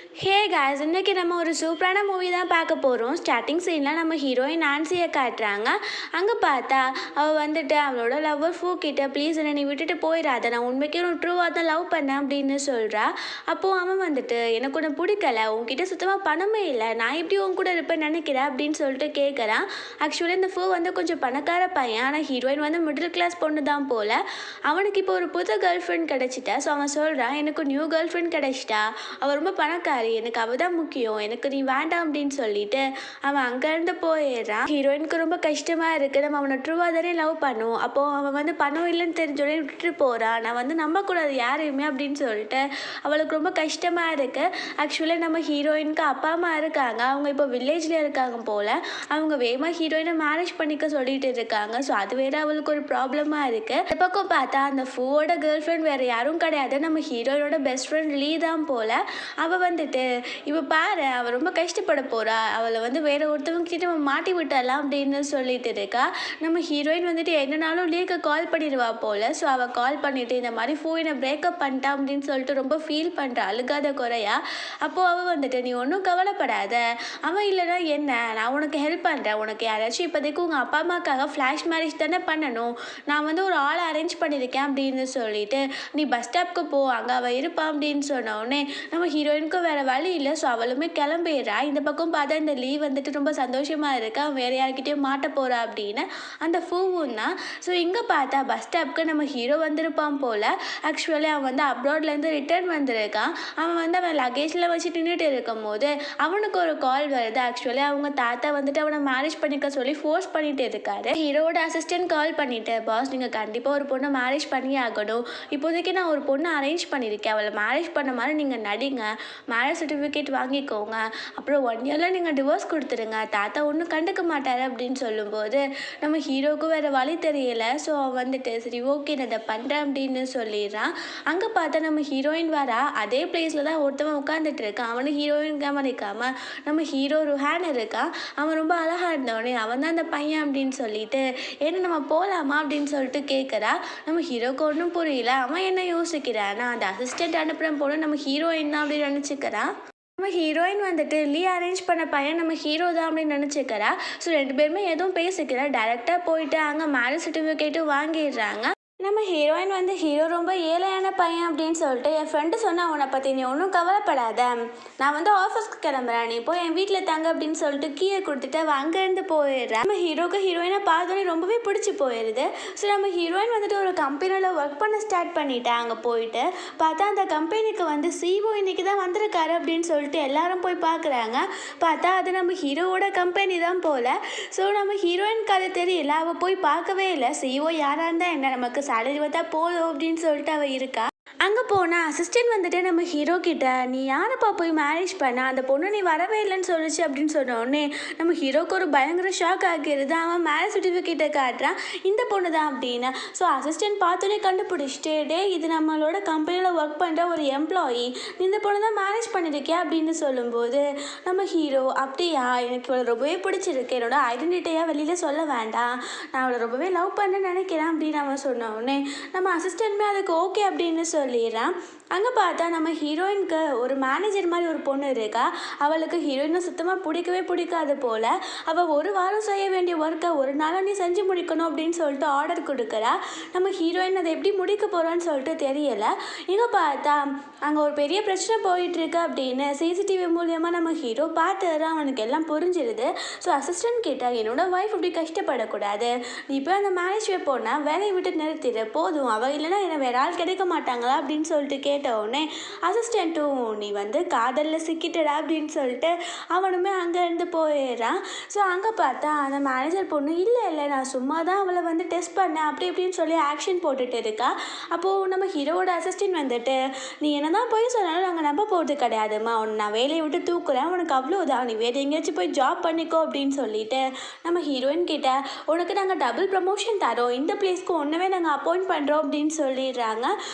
Hey guys, இன்னைக்கு நம்ம ஒரு சூப்பரான மூவி தான் பார்க்க போகிறோம். ஸ்டார்டிங் சீனில் நம்ம ஹீரோயின் நான்சியை காட்டுறாங்க. அங்கே பார்த்தா அவள் வந்துட்டு அவளோட லவ்வர் ஃபூ கிட்ட ப்ளீஸ் என்னை நீ விட்டுட்டு போயிடாத, நான் உண்மைக்கே ஒரு ட்ரூவாக தான் லவ் பண்ணேன் அப்படின்னு சொல்கிறா. அப்போது அவன் வந்துட்டு எனக்கு ஒன்று பிடிக்கல, உன்கிட்ட சுத்தமாக பணமே இல்லை, நான் எப்படி உன் கூட இருப்பேன்னு நினைக்கிறேன் அப்படின்னு சொல்லிட்டு கேட்குறான். ஆக்சுவலி இந்த ஃபூ வந்து கொஞ்சம் பணக்கார பையன், ஆனால் ஹீரோயின் வந்து மிடில் கிளாஸ் பொண்ணு தான் போல். அவனுக்கு இப்போ ஒரு புது கேர்ள் ஃப்ரெண்ட் கிடச்சிட்டா. ஸோ அவன் சொல்கிறான், எனக்கு நியூ கேர்ள் ஃப்ரெண்ட் கிடச்சிட்டா, அவள் ரொம்ப பணக்காரி, எனக்கு அவள் தான் முக்கியம், எனக்கு நீ வேண்டாம் அப்படின்னு சொல்லிட்டு அவன் அங்கேருந்து போயிடுறான். ஹீரோயினுக்கு ரொம்ப கஷ்டமாக இருக்குது, நம்ம அவனை ட்ரூவாக தானே லவ் பண்ணும், அப்போது அவன் வந்து பணம் இல்லைன்னு தெரிஞ்சோடனே விட்டுட்டு போகிறான், நான் வந்து நம்பக்கூடாது யாரையுமே அப்படின்னு சொல்லிட்டு அவளுக்கு ரொம்ப கஷ்டமாக இருக்குது. ஆக்சுவலி நம்ம ஹீரோயினுக்கு அப்பா அம்மா இருக்காங்க, அவங்க இப்போ வில்லேஜில் இருக்காங்க போல். அவங்க வேகமாக ஹீரோயினை மேரேஜ் பண்ணிக்க சொல்லிட்டு இருக்காங்க. ஸோ அது வேறு அவளுக்கு ஒரு ப்ராப்ளமாக இருக்குது. இந்த பக்கம் பார்த்தா அந்த ஃபூவோட கேர்ள் ஃப்ரெண்ட் வேறு யாரும் கிடையாது, நம்ம ஹீரோயினோட பெஸ்ட் ஃப்ரெண்ட் லீ தான் போல். அவள் வந்துட்டு இப்போ பாரு அவள் ரொம்ப கஷ்டப்பட போகிறா, அவளை வந்து வேற ஒருத்தவங்க கிட்ட நம்ம மாட்டி விட்டாலாம் அப்படின்னு சொல்லிட்டு இருக்கா. நம்ம ஹீரோயின் வந்துட்டு என்னனாலும் லீக்கு கால் பண்ணிடுவா போல். ஸோ அவள் கால் பண்ணிவிட்டு இந்த மாதிரி ஃபூனை பிரேக்கப் பண்ணிட்டான் அப்படின்னு சொல்லிட்டு ரொம்ப ஃபீல் பண்ணுறா, அழுகாத குறையா. அப்போது அவள் வந்துட்டு நீ ஒன்றும் கவலைப்படாத, அவன் இல்லைனா என்ன, நான் உனக்கு ஹெல்ப் பண்ணுறேன், உனக்கு யாராச்சும் இப்போதைக்கு உங்கள் அப்பா அம்மாக்காக ஃப்ளாஷ் மேரேஜ் தானே பண்ணணும், நான் வந்து ஒரு ஆளை அரேஞ்ச் பண்ணியிருக்கேன் அப்படின்னு சொல்லிட்டு நீ பஸ் ஸ்டாப்க்கு போ, அங்கே அவள் இருப்பான் அப்படின்னு சொன்னோடனே நம்ம ஹீரோயினுக்கும் வேறு வழி இல்லை. ஸோ அவளுமே கிளம்பிடுறா. இந்த பக்கம் பார்த்தா இந்த லீவ் வந்துட்டு ரொம்ப சந்தோஷமாக இருக்கா, அவன் வேறு யார்கிட்டயும் மாட்ட போகிறா அப்படின்னு அந்த ஃபூவும் தான். ஸோ இங்கே பார்த்தா பஸ் ஸ்டாப்க்கு நம்ம ஹீரோ வந்திருப்பான் போல். ஆக்சுவலி அவன் வந்து அப்ராட்லேருந்து ரிட்டர்ன் வந்திருக்கான். அவன் லக்கேஜில் வச்சு நின்றுட்டு இருக்கும் போது அவனுக்கு ஒரு கால் வருது. ஆக்சுவலி அவங்க தாத்தா வந்துட்டு அவனை மேரேஜ் பண்ணிக்க சொல்லி ஃபோர்ஸ் பண்ணிட்டு இருக்காரு. ஹீரோவோட அசிஸ்டன்ட் கால் பண்ணிட்டு, பாஸ் நீங்கள் கண்டிப்பாக ஒரு பொண்ணை மேரேஜ் பண்ணி ஆகணும், இப்போதைக்கு நான் ஒரு பொண்ணை அரேஞ்ச் பண்ணியிருக்கேன், அவளை மேரேஜ் பண்ண மாதிரி நீங்கள் நடிங்க, மேரேஜ் சர்டிஃபிகேட் வாங்கிக்கோங்க, அப்புறம் 1 இயரில் நீங்கள் டிவோர்ஸ் கொடுத்துருங்க, தாத்தா ஒன்றும் கண்டுக்க மாட்டார் அப்படின்னு சொல்லும்போது நம்ம ஹீரோவுக்கும் வேறு வழி தெரியலை. ஸோ அவன் வந்துட்டு சரி ஓகே நான் இதை பண்ணுறேன் அப்படின்னு சொல்லிடுறான். அங்கே பார்த்தா நம்ம ஹீரோயின் வரா, அதே பிளேஸில் தான் ஒருத்தவன் உட்காந்துட்டு இருக்கான். அவனு ஹீரோயின் கவனிக்காமல் நம்ம ஹீரோ ருஹான் இருக்கான். அவன் ரொம்ப அழகாக இருந்தவனே அவன் தான் அந்த பையன் அப்படின்னு சொல்லிட்டு ஏன்னா நம்ம போகலாமா அப்படின்னு சொல்லிட்டு கேட்குறா. நம்ம ஹீரோக்கு ஒன்றும் புரியல, அவன் என்ன யோசிக்கிறான், நான் அந்த அசிஸ்டன்ட் அனுப்புகிறேன் போல நம்ம ஹீரோயின் தான் அப்படின்னு நினச்சிக்கிறான். நம்ம ஹீரோயின் வந்துட்டு லீ அரேஞ்ச் பண்ண பையன் நம்ம ஹீரோ தான் அப்படின்னு நினச்சிக்கிறா. ஸோ 2 பேருமே எதுவும் பேசிக்கிறா, டேரெக்டாக போயிட்டு அங்கே மேரேஜ் சர்டிஃபிகேட்டும் வாங்கிடுறாங்க. நம்ம ஹீரோயின் வந்து ஹீரோ ரொம்ப ஏழையான பையன் அப்படின்னு சொல்லிட்டு என் ஃப்ரெண்டு சொன்னால் அவனை பற்றி நீ ஒன்றும் கவலைப்படாத, நான் வந்து ஆஃபீஸ்க்கு கிளம்புறேன், நீ போய் என் வீட்டில் தங்க அப்படின்னு சொல்லிட்டு கீயை கொடுத்துட்டு அவன் அங்கேருந்து போயிடுறான். நம்ம ஹீரோக்கு ஹீரோயினை பார்த்தோன்னே ரொம்பவே பிடிச்சி போயிடுது. ஸோ நம்ம ஹீரோயின் வந்துட்டு ஒரு கம்பெனியில் ஒர்க் பண்ண ஸ்டார்ட் பண்ணிட்டேன். அங்கே போயிட்டு பார்த்தா அந்த கம்பெனிக்கு வந்து சிஓ இன்னைக்கு தான் வந்திருக்காரு அப்படின்னு சொல்லிட்டு எல்லாரும் போய் பார்க்குறாங்க. பார்த்தா அது நம்ம ஹீரோவோட கம்பெனி தான் போல். ஸோ நம்ம ஹீரோயினுக்கு அது தெரியல, அவள் போய் பார்க்கவே இல்லை, சிஓ யாராக இருந்தால் என்ன, நமக்கு சேலரி வந்தா போதும் அப்படின்னு சொல்லிட்டு அவள் இருக்கா. அங்கே போனால் அசிஸ்டன்ட் வந்துட்டு நம்ம ஹீரோ கிட்ட நீ யாரப்பா போய் மேரேஜ் பண்ண, அந்த பொண்ணு நீ வரவே இல்லைன்னு சொல்லிச்சு அப்படின்னு சொன்னோடனே நம்ம ஹீரோக்கு ஒரு பயங்கர ஷாக் ஆகிடுது. அவன் மேரேஜ் சர்டிஃபிகேட்டை காட்டுறான், இந்த பொண்ணு தான் அப்படின்னு. ஸோ அசிஸ்டன்ட் பார்த்தோன்னே கண்டுபிடிச்சிட்டு டே இது நம்மளோட கம்பெனியில் ஒர்க் பண்ணுற ஒரு எம்ப்ளாயி, இந்த பொண்ணு தான் மேரேஜ் பண்ணியிருக்கியா அப்படின்னு சொல்லும்போது நம்ம ஹீரோ அப்படியா, எனக்கு இவளை ரொம்பவே பிடிச்சிருக்கு, என்னோட ஐடென்டிட்டியாக வெளியில் சொல்ல வேண்டாம், நான் அவளை ரொம்பவே லவ் பண்ண நினைக்கிறேன் அப்படின்னு அவன் சொன்னோடனே நம்ம அசிஸ்டன்ட்மே அதுக்கு ஓகே அப்படின்னு சொல்லிடுறான். அங்கே பார்த்தா நம்ம ஹீரோயினுக்கு ஒரு மேனேஜர் மாதிரி ஒரு பொண்ணு இருக்கா. அவளுக்கு ஹீரோயினை சுத்தமாக பிடிக்கவே பிடிக்காது போல். அவள் ஒரு வாரம் செய்ய வேண்டிய ஒர்க்கை ஒரு நாளாக நீ செஞ்சு முடிக்கணும் அப்படின்னு சொல்லிட்டு ஆர்டர் கொடுக்குறா. நம்ம ஹீரோயின் அதை எப்படி முடிக்க போகிறான்னு சொல்லிட்டு தெரியலை. இங்கே பார்த்தா அங்கே ஒரு பெரிய பிரச்சனை போயிட்டுருக்கு அப்படின்னு சிசிடிவி மூலியமாக நம்ம ஹீரோ பார்த்துறான். அவனுக்கு எல்லாம் புரிஞ்சிடுது. ஸோ அசிஸ்டன்ட் கிட்ட என்னோட ஒய்ஃப் இப்படி கஷ்டப்படக்கூடாது, நீ இப்போ அந்த மேரேஜ் போனால் வேலையை விட்டு நிறுத்திடு போதும், அவள் இல்லைன்னா என்னை வேற ஆள் கிடைக்க மாட்டாங்களா அப்படின்னு சொல்லிட்டு கேட்டவுடனே அசிஸ்டண்ட்டும் நீ வந்து காதலில் சிக்கிட்டடா அப்படின்னு சொல்லிட்டு அவனுமே அங்கேருந்து போயிடுறான். ஸோ அங்கே பார்த்தா அந்த மேனேஜர் பொண்ணு இல்லை இல்லை நான் சும்மா தான் அவளை வந்து டெஸ்ட் பண்ணேன் அப்படி இப்படின்னு சொல்லி ஆக்ஷன் போட்டுட்டு இருக்கா. அப்போது நம்ம ஹீரோவோட அசிஸ்டன்ட் வந்துட்டு நீ என்ன தான் போய் சொன்னாலும் நாங்கள் நம்ப போகிறது கிடையாதுமா, உன்னை நான் வேலையை விட்டு தூக்குறேன், உனக்கு அவ்வளோதான், நீ வேறு எங்கேயாச்சும் போய் ஜாப் பண்ணிக்கோ அப்படின்னு சொல்லிட்டு நம்ம ஹீரோயின் கிட்ட உனக்கு நாங்கள் டபுள் ப்ரமோஷன் தரோம், இந்த பிளேஸ்க்கு ஒன்றவே நாங்கள் அப்பாயிண்ட் பண்ணுறோம் அப்படின்னு சொல்லிடுறாங்க.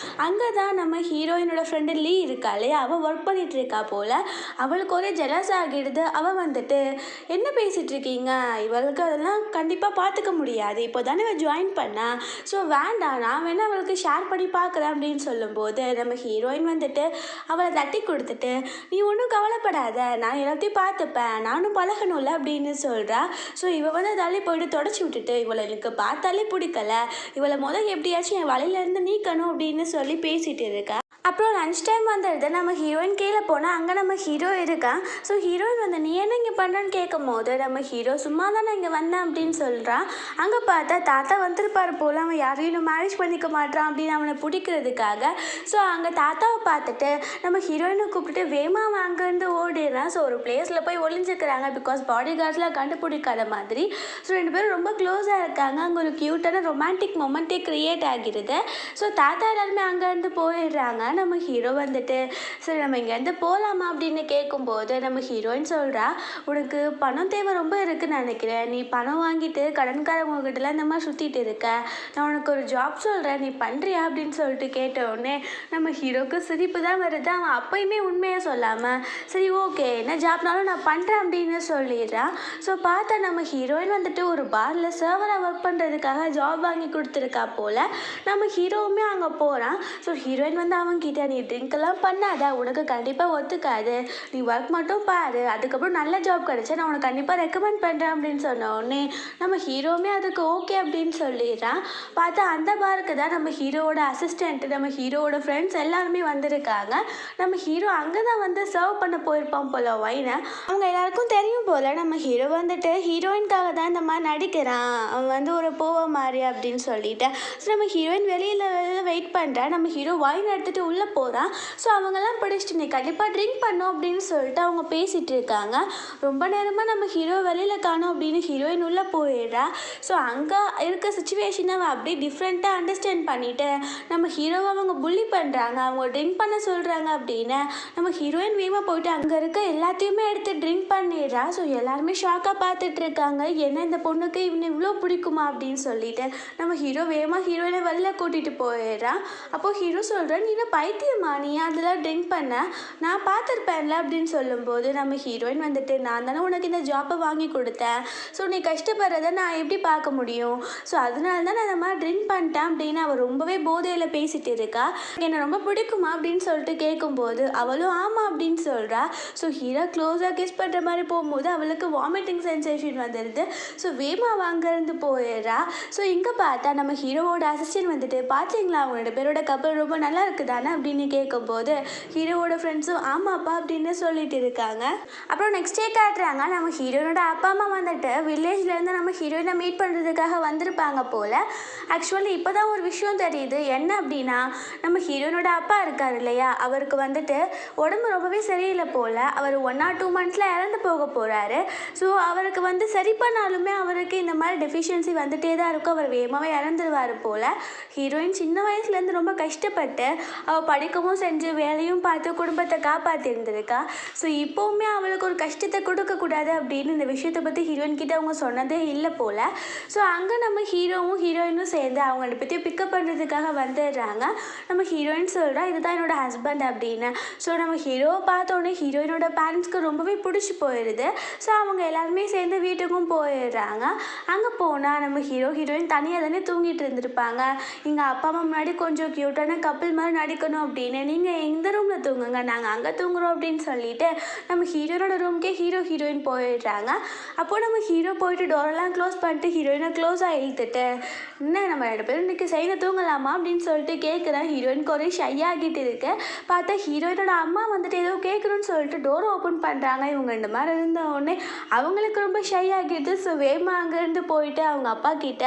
அங்கே தான் நம்ம ஹீரோயினோட ஃப்ரெண்டு லீ இருக்கா இல்லையா, அவள் ஒர்க் பண்ணிட்டு இருக்கா போல். அவளுக்கு ஒரே ஜெலஸ் ஆகிடுது. அவள் வந்துட்டு என்ன பேசிகிட்டு இருக்கீங்க, இவளுக்கு அதெல்லாம் கண்டிப்பாக பார்த்துக்க முடியாது, இப்போ தானே இவள் ஜாயின் பண்ணா, ஸோ வேண்டாம், நான் வேணா அவளுக்கு ஷேர் பண்ணி பார்க்குறேன் அப்படின்னு சொல்லும்போது நம்ம ஹீரோயின் வந்துட்டு அவளை தட்டி கொடுத்துட்டு, நீ ஒன்றும் கவலைப்படாத, நான் எல்லாத்தையும் பார்த்துப்பேன், நானும் பழகணும்ல அப்படின்னு சொல்கிறா. ஸோ இவள் வந்து அதாலே போயிட்டு தொடச்சி விட்டுட்டு, இவளை எனக்கு பார்த்தாலே பிடிக்கல, இவளை எப்படியாச்சும் என் வலையிலேருந்து நீக்கணும் அப்படின்னு சொல்லி பேசிகிட்டு இருக்கா. அப்புறம் லன்ச் டைம் வந்துடுது. நம்ம ஹீரோயின் கீழே போனால் அங்கே நம்ம ஹீரோ இருக்கான். ஸோ ஹீரோயின் வந்து நீ என்ன இங்கே பண்ணுறன்னு கேட்கும் போது நம்ம ஹீரோ சும்மா தான் நான் இங்கே வந்தேன் அப்படின்னு சொல்கிறான். அங்கே பார்த்தா தாத்தா வந்திருப்பார் போல், அவன் யாரையும் மேரேஜ் பண்ணிக்க மாட்டான் அப்படின்னு அவனை பிடிக்கிறதுக்காக. ஸோ அங்கே தாத்தாவை பார்த்துட்டு நம்ம ஹீரோயினை கூப்பிட்டு வேமா அங்கேருந்து ஓடிடுறான். ஸோ ஒரு பிளேஸில் போய் ஒளிஞ்சுக்கிறாங்க, பிகாஸ் பாடி கார்ட்ஸ்லாம் கண்டுபிடிக்காத மாதிரி. ஸோ 2 பேரும் ரொம்ப க்ளோஸாக இருக்காங்க. அங்கே ஒரு க்யூட்டான ரொமான்டிக் மொமெண்ட்டே க்ரியேட் ஆகிடுது. ஸோ தாத்தா எல்லாருமே அங்கேருந்து போயிடுறாங்க. நம்ம ஹீரோ வந்துட்டு சரி நம்ம இங்கேருந்து போகலாமா அப்படின்னு கேட்கும்போது நம்ம ஹீரோயின் சொல்கிறா, உனக்கு பணம் தேவை ரொம்ப இருக்குன்னு நினைக்கிறேன், நீ பணம் வாங்கிட்டு கடன்காரவங்ககிட்டலாம் இந்த மாதிரி சுற்றிட்டு இருக்க, நான் உனக்கு ஒரு ஜாப் சொல்கிறேன், நீ பண்ணுறியா அப்படின்னு சொல்லிட்டு கேட்டவுடனே நம்ம ஹீரோக்கு சிரிப்பு தான் வருது. அவன் அப்பயுமே உண்மையாக சொல்லாமல் சரி ஓகே என்ன ஜாப்னாலும் நான் பண்ணுறேன் அப்படின்னு சொல்லிடுறான். ஸோ பார்த்தா நம்ம ஹீரோயின் வந்துட்டு ஒரு பாரில் சர்வராக ஒர்க் பண்ணுறதுக்காக ஜாப் வாங்கி கொடுத்துருக்கா போல். நம்ம ஹீரோவுமே அங்கே போகிறான். ஸோ ஹீரோயின் வந்து அவன்கிட்ட நீ ட்ரிங்க்கெல்லாம் பண்ணாத, உனக்கு கண்டிப்பாக ஒத்துக்காது, நீ ஒர்க் மட்டும் பாரு, அதுக்கப்புறம் நல்ல ஜாப் கிடச்சா நான் உனக்கு கண்டிப்பாக ரெக்கமெண்ட் பண்ணுறேன் அப்படின்னு சொன்ன உடனே நம்ம ஹீரோவுமே அதுக்கு ஓகே அப்படின்னு சொல்லிடுறான். பார்த்தா அந்த பாருக்கு தான் நம்ம ஹீரோவோட அசிஸ்டண்ட்டு, நம்ம ஹீரோவோட ஃப்ரெண்ட்ஸ் எல்லாருமே வந்திருக்காங்க. நம்ம ஹீரோ அங்கே தான் வந்து சர்வ் பண்ண போயிருப்பான் போல் ஒயினை. அவங்க எல்லாருக்கும் தெரியும் போல் நம்ம ஹீரோ வந்துட்டு ஹீரோயின்காக தான் இந்த மாதிரி நடிக்கிறான், அவன் வந்து ஒரு போவ மாதிரி அப்படின்னு சொல்லிட்டு. ஸோ நம்ம ஹீரோயின் வெளியில் வெயிட் பண்ணுறா. நம்ம ஹீரோ ஒயின் எடுத்துகிட்டு உள்ளே போகிறான். ஸோ அவங்கெல்லாம் பிடிச்சிட்டு நீ கண்டிப்பாக ட்ரிங்க் பண்ணோம் அப்படின்னு சொல்லிட்டு அவங்க பேசிகிட்டு இருக்காங்க. ரொம்ப நேரமாக நம்ம ஹீரோ வெளியில் காணோம் அப்படின்னு ஹீரோயின் உள்ளே போயிடுறா. ஸோ அங்கே இருக்க சுச்சுவேஷனை அவள் அப்படியே டிஃப்ரெண்ட்டாக அண்டர்ஸ்டாண்ட் பண்ணிவிட்டு நம்ம ஹீரோவை அவங்க புள்ளி பண்ணுறாங்க, அவங்க ட்ரிங்க் பண்ண சொல்கிறாங்க அப்படின்னு நம்ம ஹீரோயின் வேகமாக போயிட்டு அங்கே இருக்க எல்லாத்தையுமே எடுத்து ட்ரிங்க் பண்ணிடுறா. ஸோ எல்லாருமே ஷாக்காக பார்த்துட்டு இருக்காங்க, என்ன இந்த பொண்ணுக்கு இவனை இவ்வளோ பிடிக்குமா அப்படின்னு சொல்லிட்டு நம்ம ஹீரோ வேகமாக ஹீரோயினை வெளில கூட்டிகிட்டு போயிடுறான். அப்போது ஹீரோ சொல்கிறேன், நீ என்ன பைத்தியமா, நீ அதெல்லாம் ட்ரிங்க் பண்ண, நான் பார்த்துருப்பேன்ல அப்படின்னு சொல்லும்போது நம்ம ஹீரோயின் வந்துட்டு நான் தானே உனக்கு இந்த ஜாப்பை வாங்கி கொடுத்தேன், ஸோ நீ கஷ்டப்படுறத நான் எப்படி பார்க்க முடியும், ஸோ அதனால தான் நான் இந்த மாதிரி ட்ரிங்க் பண்ணிட்டேன் அப்படின்னு அவள் ரொம்பவே போதையில் பேசிகிட்டு இருக்கா. என்னை ரொம்ப பிடிக்குமா அப்படின்னு சொல்லிட்டு கேட்கும்போது அவளும் ஆமாம் அப்படின்னு சொல்கிறா. ஸோ ஹீரோ க்ளோஸாக கிஸ் பண்ணுற மாதிரி போகும்போது அவளுக்கு வாமிட்டிங் சென்சேஷன் வந்துடுது. ஸோ வேமா அங்கேருந்து போயிடுறா. ஸோ இங்கே பார்த்தா நம்ம ஹீரோவோட அசிஸ்டன்ட் வந்துட்டு பார்த்தீங்களா அவங்க 2 பேரோட கப்பல் ரொம்ப நல்லா இருக்குதானே அப்படின்னு கேட்கும்போது ஹீரோவோட ஃப்ரெண்ட்ஸும் ஆமாப்பா அப்படின்னு சொல்லிட்டு இருக்காங்க. அப்புறம் நெக்ஸ்ட் டே காட்டுறாங்க, நம்ம ஹீரோனோட அப்பா அம்மா வந்துட்டு வில்லேஜ்லேருந்து நம்ம ஹீரோயினை மீட் பண்ணுறதுக்காக வந்திருப்பாங்க போல். ஆக்சுவலி இப்போ தான் ஒரு விஷயம் தெரியுது, என்ன அப்படின்னா நம்ம ஹீரோனோட அப்பா இருக்கார் இல்லையா, அவருக்கு வந்துட்டு உடம்பு ரொம்பவே சரியில்லை போல், அவர் 1 or 2 months இறந்து போக போகிறாரு. ஸோ அவருக்கு வந்து சரி பண்ணாலுமே அவருக்கு இந்த மாதிரி டெஃபிஷியன்சி வந்துட்டே தான் இருக்கும், அவர் வேகமாகவே இறந்துருவார் போல். ஹீரோயின் சின்ன வயசுலேருந்து ரொம்ப கஷ்டப்பட்டு அவள் படிக்கவும் செஞ்சு வேலையும் பார்த்து குடும்பத்தை காப்பாற்றிருந்திருக்கா. ஸோ இப்போவுமே அவளுக்கு ஒரு கஷ்டத்தை கொடுக்கக்கூடாது அப்படின்னு இந்த விஷயத்தை பற்றி ஹீரோயின் கிட்ட அவங்க சொன்னதே இல்லை போல். ஸோ அங்கே நம்ம ஹீரோவும் ஹீரோயினும் சேர்ந்து அவங்க 2 பற்றி பிக்கப் பண்ணுறதுக்காக வந்துடுறாங்க. நம்ம ஹீரோயின் சொல்கிறா இதுதான் என்னோட ஹஸ்பண்ட் அப்படின்னு. ஸோ நம்ம ஹீரோவை பார்த்தோன்னே ஹீரோயினோட பேரண்ட்ஸ்க்கு ரொம்பவே பிடிச்சி போயிடுது. ஸோ அவங்க எல்லாருமே சேர்ந்து வீட்டுக்கும் போயிடுறாங்க. அங்கே போனால் நம்ம ஹீரோயின் தனியாக தானே தூங்கிட்டு இருந்திருப்பாங்க. எங்கள் அப்பா அம்மா முன்னாடி கொஞ்சம் க்யூட்டான கப்பிள் மாதிரி நடிக்கணும் அப்படின்னு நீங்கள் எந்த ரூமில் தூங்குங்க, நாங்கள் அங்கே தூங்குறோம் அப்படின்னு சொல்லிட்டு நம்ம ஹீரோனோட ரூம்க்கே ஹீரோயின் போயிடுறாங்க. அப்போது நம்ம ஹீரோ போயிட்டு டோரெல்லாம் க்ளோஸ் பண்ணிட்டு ஹீரோயினை க்ளோஸாக இழுத்துட்டு என்ன நம்ம 2 பேரும் இன்றைக்கி சைனை தூங்கலாமா அப்படின்னு சொல்லிட்டு கேட்குறேன். ஹீரோயினுக்கு ஒரே ஷை ஆகிட்டு இருக்கு. பார்த்தா ஹீரோயினோட அம்மா வந்துட்டு ஏதோ கேட்கணும்னு சொல்லிட்டு டோரை ஓப்பன் பண்ணுறாங்க. இவங்க இந்த மாதிரி இருந்த உடனே அவங்களுக்கு ரொம்ப ஷை ஆகிடுது. ஸோ வேகமா அங்கேருந்து போயிட்டு அவங்க அப்பா கிட்ட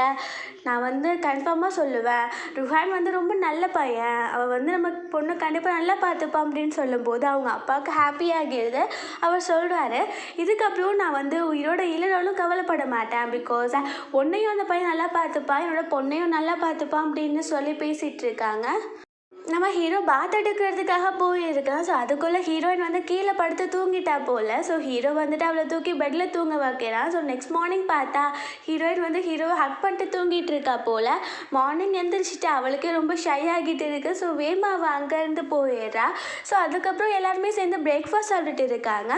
நான் வந்து கன்ஃபார்மாக சொல்லுவேன், ருஹான் வந்து ரொம்ப நல்ல பையன், அவள் வந்து நம்ம பொண்ணு கண்டிப்பாக நல்லா பார்த்துப்பான் அப்படின்னு சொல்லும்போது அவங்க அப்பாவுக்கு ஹாப்பியாகிடுது. அவர் சொல்கிறாரு இதுக்கப்புறம் நான் வந்து உயிரோட இல்லைனாலும் கவலைப்பட மாட்டேன், பிகாஸ் உன்னையும் அந்த பையன் நல்லா பார்த்துப்பான், என்னோட பொண்ணையும் நல்லா பார்த்துப்பான் அப்படின்னு சொல்லி பேசிகிட்டு இருக்காங்க. நம்ம ஹீரோ பாத் எடுக்கிறதுக்காக போயிருக்கான். ஸோ அதுக்குள்ளே ஹீரோயின் வந்து கீழே படுத்து தூங்கிட்டா போல். ஸோ ஹீரோ வந்துட்டு அவளை தூக்கி பெட்டில் தூங்க வைக்கிறான். ஸோ நெக்ஸ்ட் மார்னிங் பார்த்தா ஹீரோயின் வந்து ஹீரோவை ஹக் பண்ணிட்டு தூங்கிட்டு இருக்கா போல். மார்னிங் எந்திரிச்சிட்டு அவளுக்கே ரொம்ப ஷை ஆகிட்டு இருக்குது. ஸோ வேமா அவள் அங்கேருந்து போயிடுறா. ஸோ அதுக்கப்புறம் எல்லாருமே சேர்ந்து பிரேக்ஃபாஸ்ட் சாப்பிட்டுட்டு இருக்காங்க.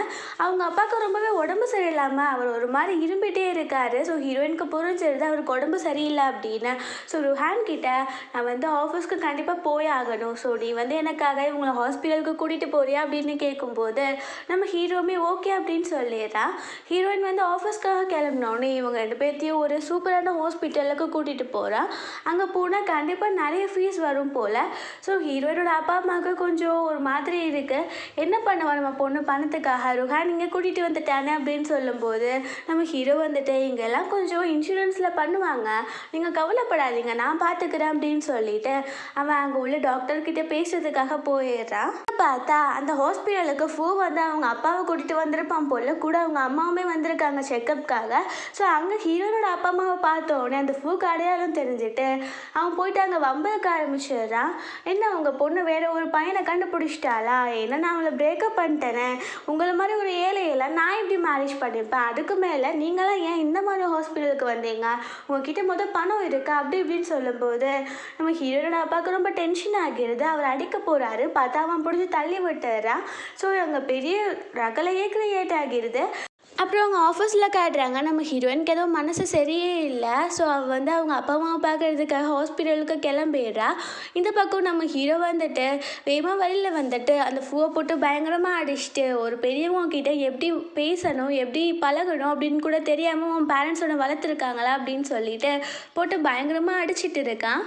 அவங்க அப்பாவுக்கு ரொம்பவே உடம்பு சரியில்லாமல் அவர் ஒரு மாதிரி இரும்பிட்டே இருக்கார். ஸோ ஹீரோயினுக்கு புரிஞ்சிருது அவருக்கு உடம்பு சரியில்லை அப்படின்னு. ஸோ ருஹான் கிட்ட நான் வந்து ஆஃபீஸ்க்கு கண்டிப்பாக போய் ஆகணும். ஸோ நீ வந்து எனக்காக இவங்களை ஹாஸ்பிட்டலுக்கு கூட்டிகிட்டு போறியா அப்படின்னு கேட்கும்போது நம்ம ஹீரோவுமே ஓகே அப்படின்னு சொல்லிடுறான். ஹீரோயின் வந்து ஆஃபீஸ்க்காக கிளம்பினோடனே இவங்க 2 பேர்த்தையும் ஒரு சூப்பரான ஹாஸ்பிட்டலுக்கு கூட்டிகிட்டு போகிறான். அங்கே போனால் கண்டிப்பாக நிறைய ஃபீஸ் வரும் போல். ஸோ ஹீரோயினோட அப்பா அம்மாவுக்கு கொஞ்சம் ஒரு மாதிரி இருக்குது. என்ன பண்ணுவா நம்ம பொண்ணு பணத்துக்காக, ருஹான் இங்கே கூட்டிகிட்டு வந்துட்டானே அப்படின்னு சொல்லும்போது நம்ம ஹீரோ வந்துட்டு இங்கெல்லாம் கொஞ்சம் இன்சூரன்ஸில் பண்ணுவாங்க, நீங்கள் கவலைப்படாதீங்க நான் பார்த்துக்கிறேன் அப்படின்னு சொல்லிட்டு அவன் அங்கே உள்ள டாக்டர்கிட்ட பேசுறதுக்காக போயிடுறான். பார்த்தா அந்த ஹாஸ்பிட்டலுக்கு வந்து அவங்க அப்பாவை கூட்டிகிட்டு வந்திருப்பான் போல். கூட அவங்க அம்மாவுமே வந்திருக்காங்க செக்கப்புக்காக. ஸோ அங்கே ஹீரோனோட அப்பா அம்மாவை பார்த்தோன்னே அந்த அடையாளம் தெரிஞ்சுட்டு அவன் போயிட்டு அங்கே வம்பளுக்க ஆரம்பிச்சிடுறான். என்ன உங்கள் பொண்ணு வேற ஒரு பையனை கண்டுபிடிச்சிட்டாளா, ஏன்னா நான் அவளை பிரேக்கப் பண்ணிட்டேனே, உங்களை மாதிரி ஒரு ஏழையெல்லாம் நான் எப்படி மேரேஜ் பண்ணிப்பேன், அதுக்கு மேலே நீங்களாம் ஏன் இந்த மாதிரி ஹாஸ்பிட்டலுக்கு வந்தீங்க, உங்ககிட்ட பணம் இருக்கா அப்படி இப்படின்னு சொல்லும்போது நம்ம ஹீரோனோட அப்பாவுக்கு ரொம்ப டென்ஷன் ஆகிடுது. அவர் அடிக்க போகிறாரு, பார்த்தா அவன் பிடிச்சி தள்ளி விட்டுறான். ஸோ அங்கே பெரிய ரகலையே கிரியேட் ஆகிடுது. அப்புறம் அவங்க ஆஃபீஸில் காட்டுறாங்க நம்ம ஹீரோயினுக்கு ஏதோ மனசு சரியே இல்லை. ஸோ அவள் வந்து அவங்க அப்பா அம்மாவை பார்க்கறதுக்காக ஹாஸ்பிட்டலுக்கு கிளம்பிடுறா. இந்த பக்கம் நம்ம ஹீரோ வந்துட்டு வேகமாக வழியில் வந்துட்டு அந்த பூவை போட்டு பயங்கரமாக அடிச்சுட்டு ஒரு பெரியவங்க கிட்ட எப்படி பேசணும் எப்படி பழகணும் அப்படின்னு கூட தெரியாமல் உன் பேரண்ட்ஸோட வளர்த்துருக்காங்களா அப்படின்னு சொல்லிட்டு போட்டு பயங்கரமாக அடிச்சிட்டு இருக்கான்.